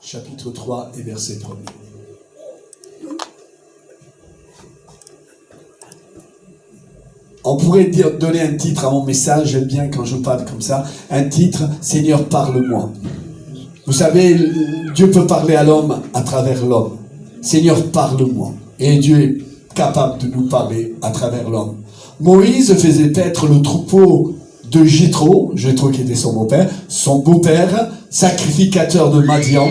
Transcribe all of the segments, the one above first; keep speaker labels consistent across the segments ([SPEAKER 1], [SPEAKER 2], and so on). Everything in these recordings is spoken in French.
[SPEAKER 1] chapitre 3 et verset 1er. On pourrait donner un titre à mon message, j'aime bien quand je parle comme ça, un titre, Seigneur, parle-moi. Vous savez, Dieu peut parler à l'homme à travers l'homme. Seigneur, parle-moi. Et Dieu est capable de nous parler à travers l'homme. Moïse faisait paître le troupeau de Jéthro qui était son beau-père, sacrificateur de Madian.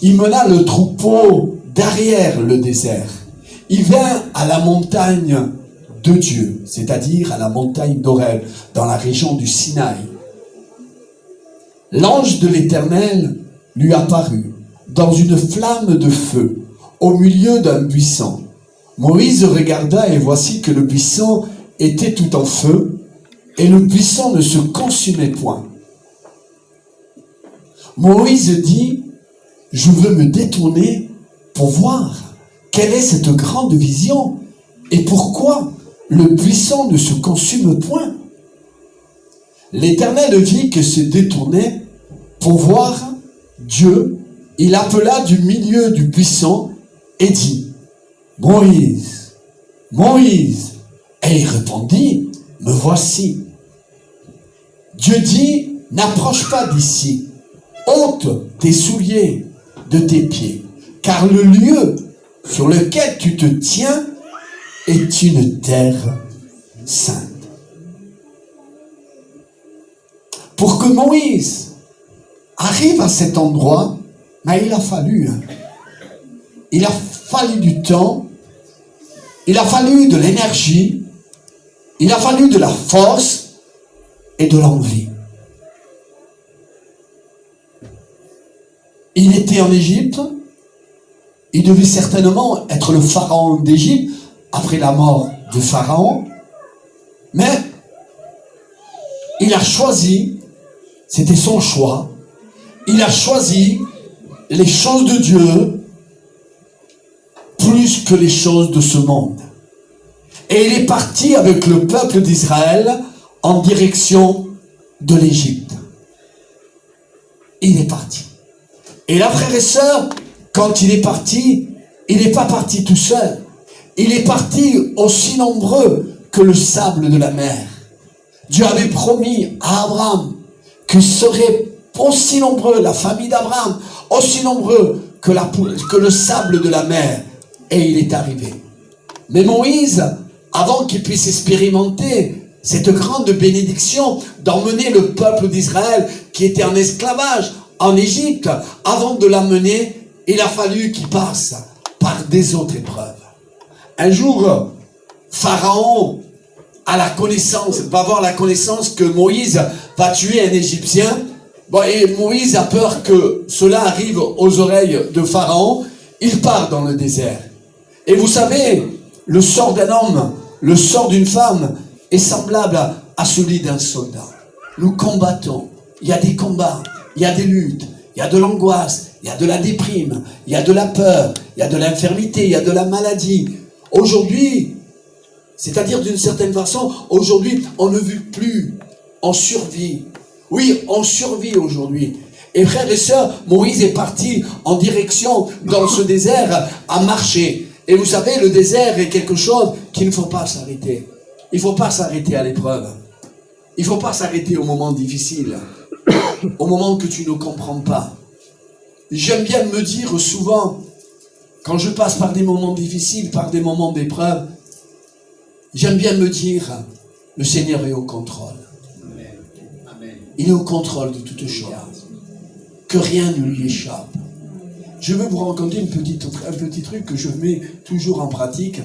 [SPEAKER 1] Il mena le troupeau derrière le désert. Il vint à la montagne de Dieu, c'est-à-dire à la montagne d'Horeb, dans la région du Sinaï. L'ange de l'Éternel lui apparut dans une flamme de feu au milieu d'un buisson. Moïse regarda et voici que le buisson était tout en feu et le buisson ne se consumait point. Moïse dit, je veux me détourner pour voir quelle est cette grande vision et pourquoi le buisson ne se consume point. L'Éternel vit que se détournait pour voir Dieu. Il appela du milieu du buisson et dit, Moïse, Moïse. Et il répondit, me voici. Dieu dit, n'approche pas d'ici, ôte tes souliers de tes pieds, car le lieu sur lequel tu te tiens est une terre sainte. Pour que Moïse arrive à cet endroit, mais il a fallu du temps, il a fallu de l'énergie, il a fallu de la force et de l'envie. Il était en Égypte, il devait certainement être le pharaon d'Égypte après la mort de Pharaon, mais il a choisi, c'était son choix, il a choisi les choses de Dieu plus que les choses de ce monde. Et il est parti avec le peuple d'Israël en direction de l'Égypte. Il est parti. Et là, frères et sœurs, quand il est parti, il n'est pas parti tout seul. Il est parti aussi nombreux que le sable de la mer. Dieu avait promis à Abraham que serait aussi nombreux, la famille d'Abraham, aussi nombreux que le sable de la mer. Et il est arrivé. Mais Moïse, avant qu'il puisse expérimenter cette grande bénédiction d'emmener le peuple d'Israël qui était en esclavage en Égypte, avant de l'amener, il a fallu qu'il passe par des autres épreuves. Un jour, Pharaon va avoir la connaissance que Moïse va tuer un Égyptien. Bon, et Moïse a peur que cela arrive aux oreilles de Pharaon. Il part dans le désert. Et vous savez, le sort d'un homme, le sort d'une femme est semblable à celui d'un soldat. Nous combattons. Il y a des combats, il y a des luttes, il y a de l'angoisse, il y a de la déprime, il y a de la peur, il y a de l'infirmité, il y a de la maladie. Aujourd'hui, c'est-à-dire d'une certaine façon, aujourd'hui, on ne vit plus, on survit. Oui, on survit aujourd'hui. Et frères et sœurs, Moïse est parti en direction dans ce désert à marcher. Et vous savez, le désert est quelque chose qu'il ne faut pas s'arrêter. Il ne faut pas s'arrêter à l'épreuve. Il ne faut pas s'arrêter au moment difficile, au moment que tu ne comprends pas. J'aime bien me dire souvent, quand je passe par des moments difficiles, par des moments d'épreuve, j'aime bien me dire, le Seigneur est au contrôle. Il est au contrôle de toutes choses. Que rien ne lui échappe. Je veux vous raconter un petit truc que je mets toujours en pratique.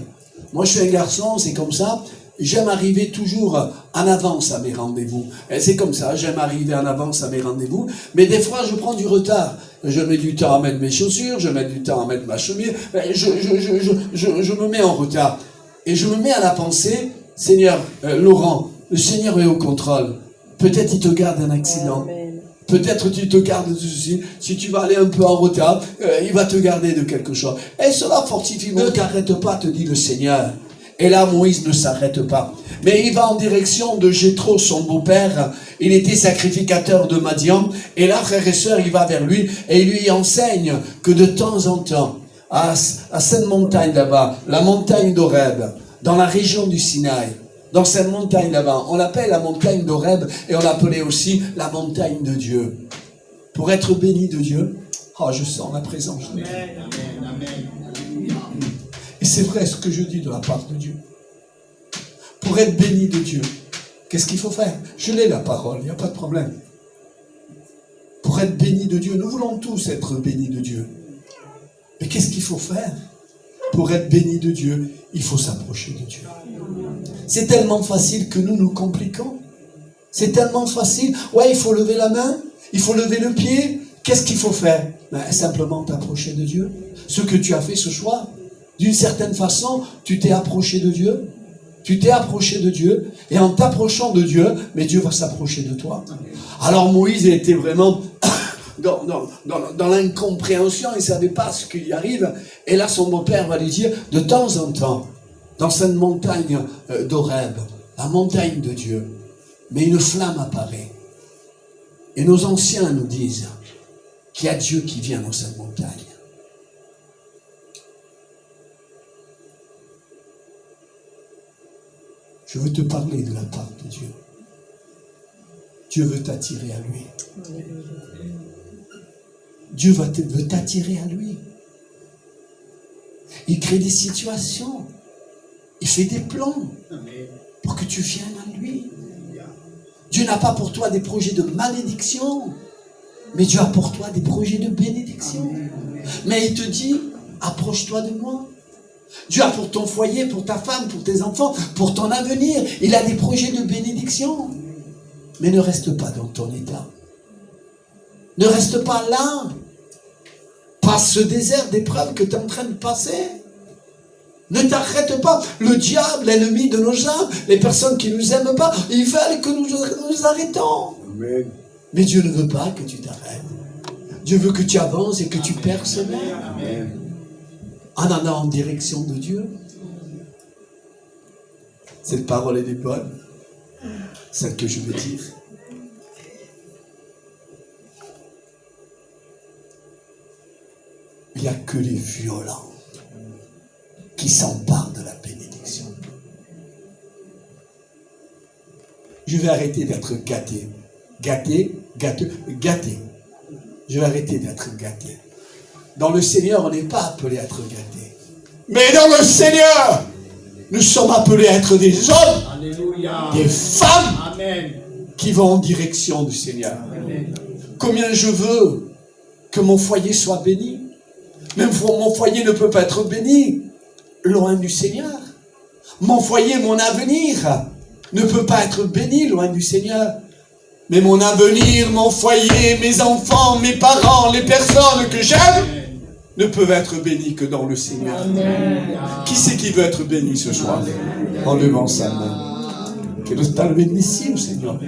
[SPEAKER 1] Moi, je suis un garçon, c'est comme ça. J'aime arriver toujours en avance à mes rendez-vous. Et c'est comme ça, j'aime arriver en avance à mes rendez-vous. Mais des fois, je prends du retard. Je mets du temps à mettre mes chaussures, je mets du temps à mettre ma chemise. Je me mets en retard. Et je me mets à la pensée, Seigneur, Laurent, le Seigneur est au contrôle. Peut-être il te garde un accident. Amen. Peut-être tu te gardes de ceci. Si tu vas aller un peu en retard, il va te garder de quelque chose. Et cela fortifie. Ne t'arrête pas, te dit le Seigneur. Et là, Moïse ne s'arrête pas. Mais il va en direction de Jéthro, son beau-père. Il était sacrificateur de Madian. Et là, frères et sœurs, il va vers lui et il lui enseigne que de temps en temps, à cette montagne là-bas, la montagne d'Horeb, dans la région du Sinaï, dans cette montagne là-bas, on l'appelle la montagne d'Horeb et on l'appelait aussi la montagne de Dieu. Pour être béni de Dieu, oh, je sens la présence de Dieu. Et c'est vrai ce que je dis de la part de Dieu. Pour être béni de Dieu, qu'est-ce qu'il faut faire? Je l'ai la parole, il n'y a pas de problème. Pour être béni de Dieu, nous voulons tous être bénis de Dieu. Mais qu'est-ce qu'il faut faire? Pour être béni de Dieu, il faut s'approcher de Dieu. C'est tellement facile que nous nous compliquons. C'est tellement facile. Ouais, il faut lever la main, il faut lever le pied. Qu'est-ce qu'il faut faire? Ben, simplement t'approcher de Dieu. Ce que tu as fait ce soir, d'une certaine façon, tu t'es approché de Dieu. Tu t'es approché de Dieu, et en t'approchant de Dieu, mais Dieu va s'approcher de toi. Alors Moïse était vraiment dans l'incompréhension, il ne savait pas ce qui lui arrive. Et là, son beau-père va lui dire, de temps en temps, dans cette montagne d'Horeb, la montagne de Dieu, mais une flamme apparaît. Et nos anciens nous disent qu'il y a Dieu qui vient dans cette montagne. Je veux te parler de la part de Dieu. Dieu veut t'attirer à lui. Dieu veut t'attirer à lui. Il crée des situations. Il fait des plans pour que tu viennes à lui. Dieu n'a pas pour toi des projets de malédiction, mais Dieu a pour toi des projets de bénédiction. Mais il te dit, approche-toi de moi. Dieu a pour ton foyer, pour ta femme, pour tes enfants, pour ton avenir. Il a des projets de bénédiction. Mais ne reste pas dans ton état. Ne reste pas là. Passe ce désert d'épreuves que tu es en train de passer. Ne t'arrête pas. Le diable, l'ennemi de nos âmes, les personnes qui ne nous aiment pas, ils veulent que nous arrêtons. Amen. Mais Dieu ne veut pas que tu t'arrêtes. Dieu veut que tu avances et que tu persévères. Amen. En allant en direction de Dieu. Cette parole est bonne, celle que je veux dire. Il n'y a que les violents qui s'emparent de la bénédiction. Je vais arrêter d'être gâté. Gâté, gâteux, gâté. Je vais arrêter d'être gâté. Dans le Seigneur, on n'est pas appelé à être gâté. Mais dans le Seigneur, nous sommes appelés à être des hommes, Alléluia, des femmes, Amen, qui vont en direction du Seigneur. Amen. Combien je veux que mon foyer soit béni. Même mon foyer ne peut pas être béni loin du Seigneur. Mon foyer, mon avenir ne peut pas être béni loin du Seigneur. Mais mon avenir, mon foyer, mes enfants, mes parents, les personnes que j'aime, ne peuvent être bénis que dans le Seigneur. Amen. Qui c'est qui veut être béni ce soir? En levant sa main. Que le temps le bénisse au Seigneur.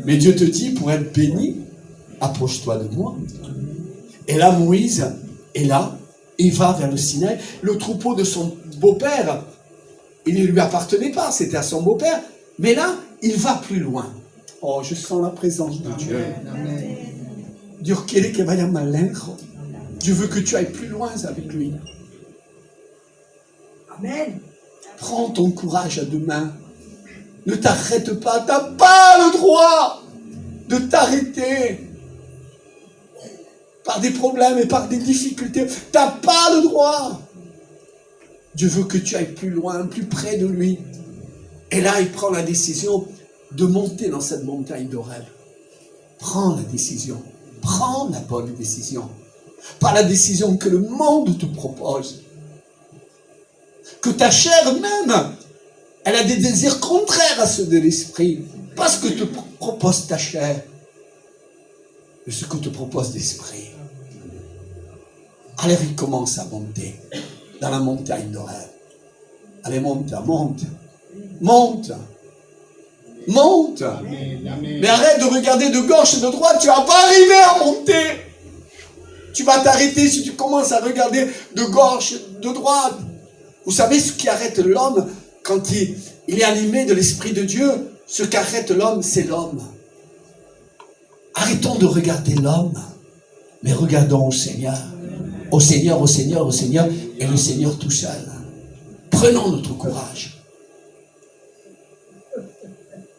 [SPEAKER 1] Mais Dieu te dit, pour être béni, approche-toi de moi. Et là, Moïse est là, il va vers le Sinaï. Le troupeau de son beau-père, il ne lui appartenait pas, c'était à son beau-père. Mais là, il va plus loin. Oh, je sens la présence de Dieu. Dieu quiere que vaya más lejos. Dieu veut que tu ailles plus loin avec lui. Amen. Prends ton courage à deux mains. Ne t'arrête pas. Tu n'as pas le droit de t'arrêter. Par des problèmes et par des difficultés. Tu n'as pas le droit. Dieu veut que tu ailles plus loin, plus près de lui. Et là, il prend la décision de monter dans cette montagne d'Horeb. Prends la décision. Prends la bonne décision. Pas la décision que le monde te propose. Que ta chair même, elle a des désirs contraires à ceux de l'esprit. Pas ce que te propose ta chair, mais ce que te propose l'esprit. Alors il commence à monter dans la montagne d'Horeb. Allez, monte, monte, monte. Monte. Amen, amen. Mais arrête de regarder de gauche et de droite, tu ne vas pas arriver à monter. Tu vas t'arrêter si tu commences à regarder de gauche, de droite. Vous savez ce qui arrête l'homme? quand il est animé de l'Esprit de Dieu, ce qu'arrête l'homme, c'est l'homme. Arrêtons de regarder l'homme, mais regardons au Seigneur. Au Seigneur, au Seigneur, au Seigneur, et le Seigneur tout seul. Prenons notre courage.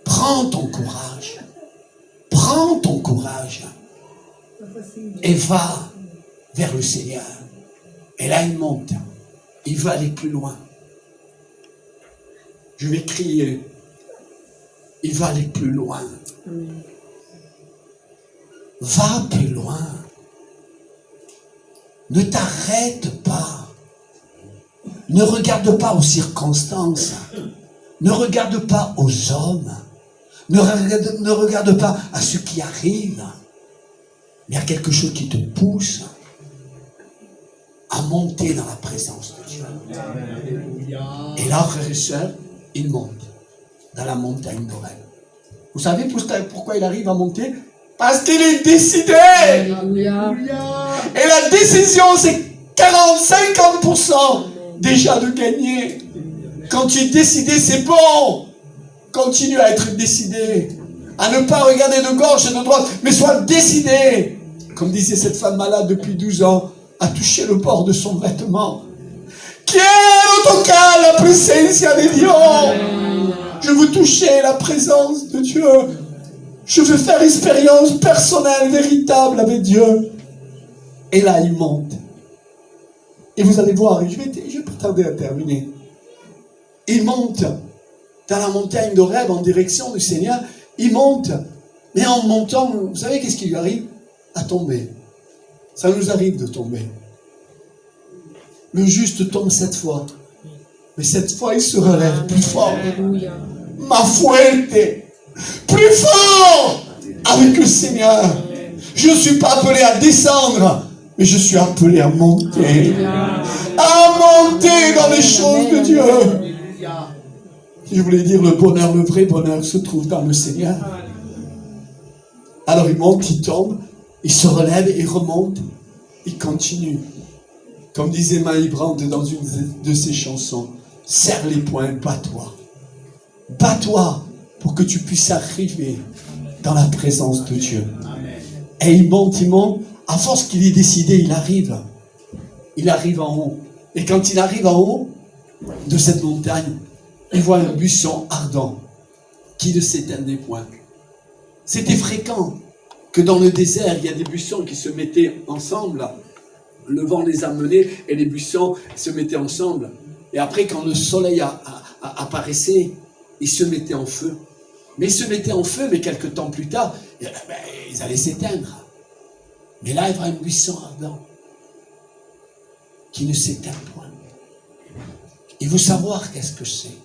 [SPEAKER 1] Prends ton courage. Prends ton courage. Et va vers le Seigneur. Et là, il monte. Il veut aller plus loin. Je vais crier. Il va aller plus loin. Va plus loin. Ne t'arrête pas. Ne regarde pas aux circonstances. Ne regarde pas aux hommes. Ne regarde pas à ce qui arrive. Mais il y a quelque chose qui te pousse à monter dans la présence de Dieu. Et là, frères et sœurs, il monte dans la montagne d'Oreb. Vous savez pourquoi il arrive à monter? Parce qu'il est décidé.
[SPEAKER 2] Alléluia.
[SPEAKER 1] Et la décision, c'est 40-50% déjà de gagner. Quand tu es décidé, c'est bon. Continue à être décidé. À ne pas regarder de gauche et de droite, mais sois décidé. Comme disait cette femme malade depuis 12 ans, à toucher le bord de son vêtement. Quiero tocar la presencia de Dios. Je veux toucher la présence de Dieu. Je veux faire expérience personnelle, véritable avec Dieu. Et là, il monte. Et vous allez voir, je vais pas tarder à terminer. Il monte dans la montagne d'Oreb en direction du Seigneur. Il monte. Mais en montant, vous savez qu'est-ce qui lui arrive? À tomber. Ça nous arrive de tomber. Le juste tombe 7 fois. Mais cette fois, il se relève plus fort.
[SPEAKER 2] Alléluia.
[SPEAKER 1] Ma fuerte. Plus fort avec le Seigneur. Je ne suis pas appelé à descendre, mais je suis appelé à monter. À monter dans les choses de Dieu. Je voulais dire, le bonheur, le vrai bonheur se trouve dans le Seigneur. Alors il monte, il tombe, il se relève, il remonte, il continue. Comme disait Maï Brandt dans une de ses chansons, serre les poings, bats-toi. Bats-toi pour que tu puisses arriver dans la présence de Dieu. Et il monte, à force qu'il est décidé, il arrive. Il arrive en haut. Et quand il arrive en haut de cette montagne, il voit un buisson ardent qui ne s'éteindait point. C'était fréquent que dans le désert, il y a des buissons qui se mettaient ensemble. Le vent les amenait et les buissons se mettaient ensemble. Et après, quand le soleil apparaissait, ils se mettaient en feu. Mais ils se mettaient en feu, mais quelques temps plus tard, ils allaient s'éteindre. Mais là, il y a un buisson ardent qui ne s'éteint point. Il veut savoir qu'est-ce que c'est.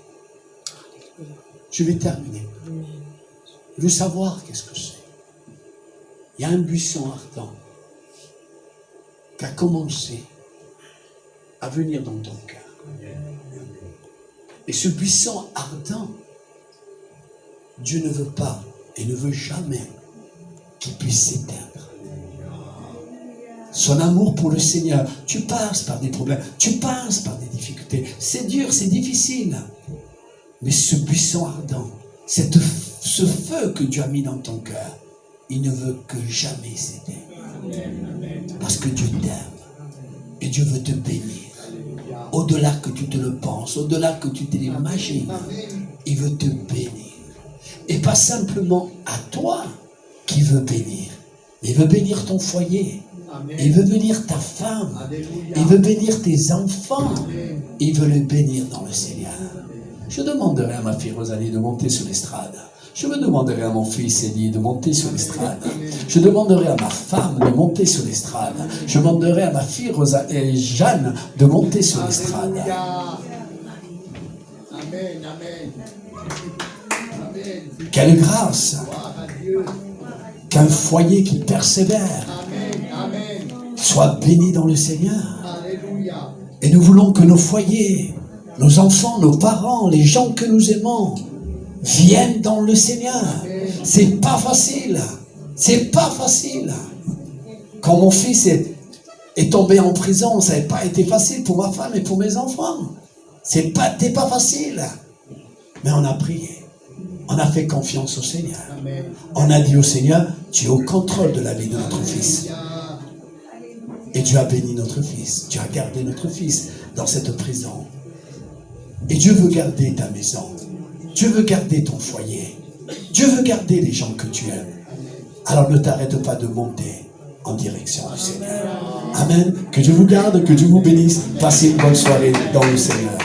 [SPEAKER 1] Je vais terminer. Il veut savoir qu'est-ce que c'est. Il y a un buisson ardent qui a commencé à venir dans ton cœur. Et ce buisson ardent, Dieu ne veut pas et ne veut jamais qu'il puisse s'éteindre. Son amour pour le Seigneur, tu passes par des problèmes, tu passes par des difficultés. C'est dur, c'est difficile. Mais ce buisson ardent, ce feu que Dieu a mis dans ton cœur, il ne veut que jamais s'éteindre. Parce que Dieu t'aime. Et Dieu veut te bénir. Au-delà que tu te le penses, au-delà que tu te l'imagines, il veut te bénir. Et pas simplement à toi qui veut bénir. Il veut bénir ton foyer. Il veut bénir ta femme. Il veut bénir tes enfants. Il veut les bénir dans le Seigneur. Je demanderai à ma fille Rosalie de monter sur l'estrade. Je me demanderai à mon fils Elie de monter sur l'estrade. Je demanderai à ma femme de monter sur l'estrade. Je demanderai à ma fille Jeanne de monter sur l'estrade.
[SPEAKER 3] Amen, amen.
[SPEAKER 1] Quelle grâce qu'un foyer qui persévère soit béni dans le Seigneur. Et nous voulons que nos foyers, nos enfants, nos parents, les gens que nous aimons, viennent dans le Seigneur. C'est pas facile. C'est pas facile. Quand mon fils est tombé en prison, ça n'a pas été facile pour ma femme et pour mes enfants. C'était pas facile. Mais on a prié. On a fait confiance au Seigneur. On a dit au Seigneur, tu es au contrôle de la vie de notre fils. Et tu as béni notre fils. Tu as gardé notre fils dans cette prison. Et Dieu veut garder ta maison. Dieu veut garder ton foyer. Dieu veut garder les gens que tu aimes. Alors ne t'arrête pas de monter en direction du Seigneur. Amen. Que Dieu vous garde, que Dieu vous bénisse. Passez une bonne soirée dans le Seigneur.